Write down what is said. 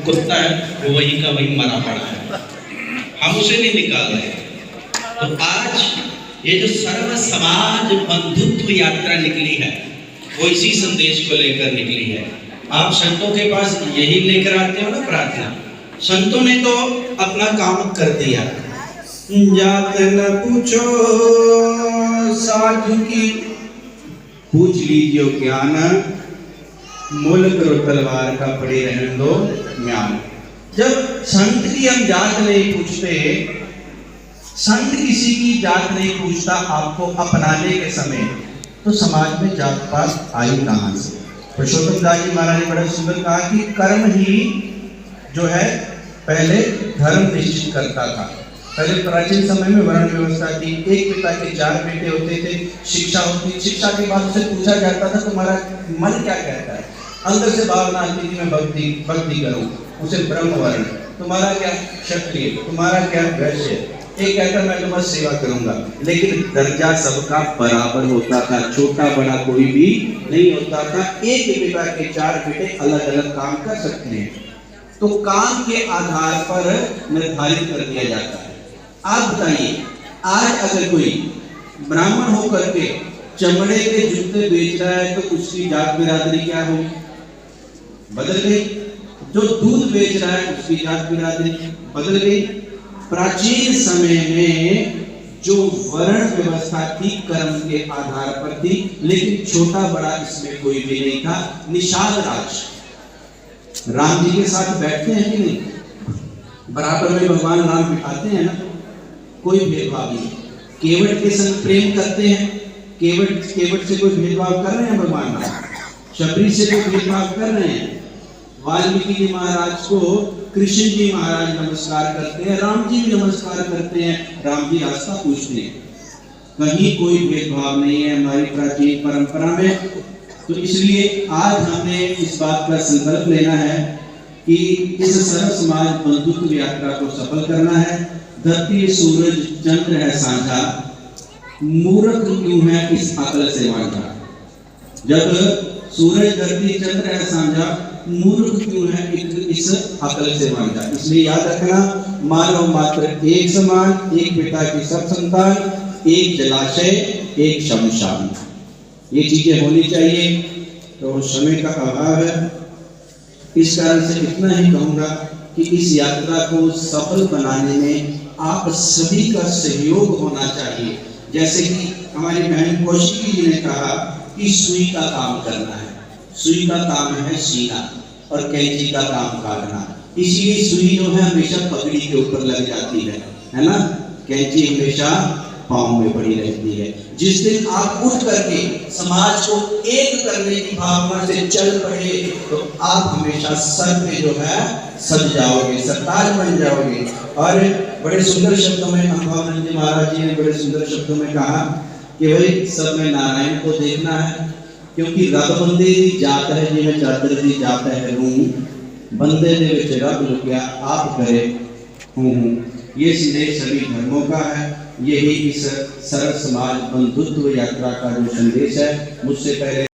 कुत्ता है वो वही का वही मरा पड़ा है, हम उसे नहीं निकाल रहे। तो आज ये जो सर्व समाज बंधुत्व यात्रा निकली है वो इसी संदेश को लेकर निकली है। आप संतों के पास यही लेकर आते हो ना प्रार्थना। संतों ने तो अपना काम कर दिया, जात न पूछो साधु की, पूछ लीजिए ज्ञान, मोल करो तलवार का, पड़े रहने दो ज्ञान। जब संत की हम जात नहीं पूछते, संत किसी की जात नहीं पूछता आपको अपनाने के समय, तो समाज में जात पात आई कहां से? पुरुषोत्तम दास जी महाराज ने बड़ा सुंदर कहा कि कर्म ही जो है पहले धर्म निश्चित करता था। पहले प्राचीन समय में वर्ण व्यवस्था थी, एक पिता के 4 बेटे होते थे, शिक्षा होती, शिक्षा के बाद उसे पूछा जाता था तुम्हारा मन क्या कहता है, अंदर से भावना आती थी मैं भक्ति करूं, उसे ब्रह्म वर्ण। तुम्हारा क्या क्षत्रिय, तुम्हारा क्या वैश्य, एक कहता मैं तुम्हारी सेवा करूंगा। लेकिन दर्जा सबका बराबर होता था, छोटा बड़ा कोई भी नहीं होता था। एक पिता के 4 बेटे अलग अलग काम कर सकते हैं, तो काम के आधार पर निर्धारित कर दिया जाता है। आप बताइए, आज अगर कोई ब्राह्मण होकर के चमड़े के जूते बेच रहा है तो उसकी जात बिरादरी क्या होगी? बदल गई। जो दूध बेच रहा है उसकी जात बिरादरी बदल गई। प्राचीन समय में जो वर्ण व्यवस्था थी कर्म के आधार पर थी, लेकिन छोटा बड़ा इसमें कोई भी नहीं था। निषाद राज राम जी के साथ बैठते हैं कि नहीं? बराबर में भगवान राम बिठाते हैं ना, कोई भेदभाव नहीं। केवट के संग प्रेम करते हैं, केवट से कोई भेदभाव कर रहे हैं भगवान राम? शबरी से कोई भेदभाव कर रहे हैं? वाल्मीकि जी महाराज को कृष्ण जी महाराज नमस्कार करते हैं, राम जी भी नमस्कार करते हैं, राम जी रास्ता पूछते हैं। कहीं कोई भेदभाव नहीं है हमारी प्राचीन परंपरा में। तो इसलिए आज हमें इस बात का संकल्प लेना है कि इस सर्व समाज बंधुत्व यात्रा को सफल करना है। धरती सूरज चंद्र है साझा, मूर्ख क्यों है इस अकल से वांझा। जब सूरज धरती चंद्र है साझा, मूर्ख क्यों है इस अकल से वांझा। इसलिए याद रखना, मानव मात्र एक समान, एक पिता की सब संतान, एक जलाशय एक शमशान, ये चीजें होनी चाहिए। तो समय का अभाव है, इस कारण से इतना ही कहूंगा कि इस यात्रा को सफल बनाने में आप सभी का सहयोग होना चाहिए। जैसे कि हमारी बहन कौशिकी जी ने कहा कि सुई का काम करना है, सुई का काम है सीना और कैंची का काम काटना। इसलिए सुई जो है हमेशा पगड़ी के ऊपर लग जाती है ना, कैंची हमेशा पाँव में पड़ी रहती है। जिस दिन आप उठ करके समाज को एक करने की भावना से चल पड़े, तो आप हमेशा सर पे जो है सज जाओगे, सरताज बन जाओगे। और बड़े सुंदर शब्दों में अनुभवानंद जी महाराज जी ने बड़े सुंदर शब्दों में कहा कि भाई सब में नारायण को देखना है, क्योंकि रब बंदे दी जात है जिन्हें चादर दी जात है रूह, बंदे दे विच रब लुकिया आप करे हूँ। ये संदेश सभी धर्मों का है। यही इस सर्व समाज बंधुत्व यात्रा का जो संदेश है। मुझसे पहले